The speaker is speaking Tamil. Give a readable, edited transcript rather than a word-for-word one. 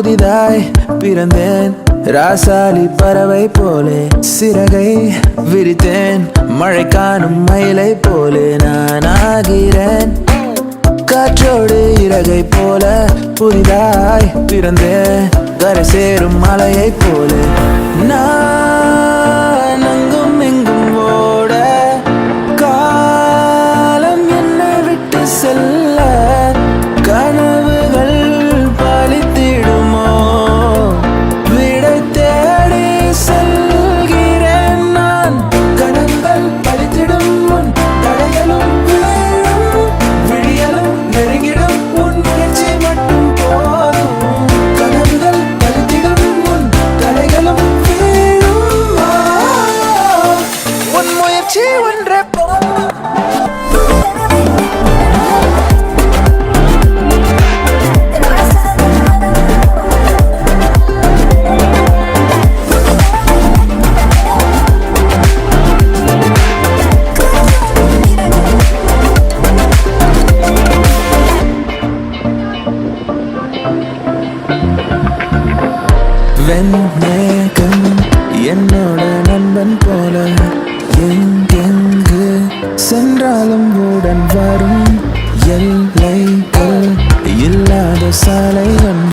புதிதாய் பிறந்தேன் ராசாலி பறவை போலே சிறகை விரித்தேன் மழை காணும் மயிலை போலே நான் ஆகிறேன் காற்றோடு இறகை போல புதிதாய் பிறந்தேன் கரை சேரும் மலையை போலே நான் அங்கும் இங்கும் ஓட காலம் என்னை விட்டு செல்ல கனவுகள் பலித்திடுமோ விடை தேடி செல்கிறேன் நான் கனவுகள் பலித்திடும் முன் தடைகளும் வீழும் விழியலும் நெருங்கிடும் உன் முயற்சி மட்டும் போதும் கனவுகள் பலித்திடும் முன் தடைகளும் வீழும் உன் முயற்சி ஒன்றே போதும் வெண்மேகம் என்னோட நண்பன் போல எங்கெங்கு சென்றாலும் உடன் வரும் எல்லைகள் இல்லாத சாலை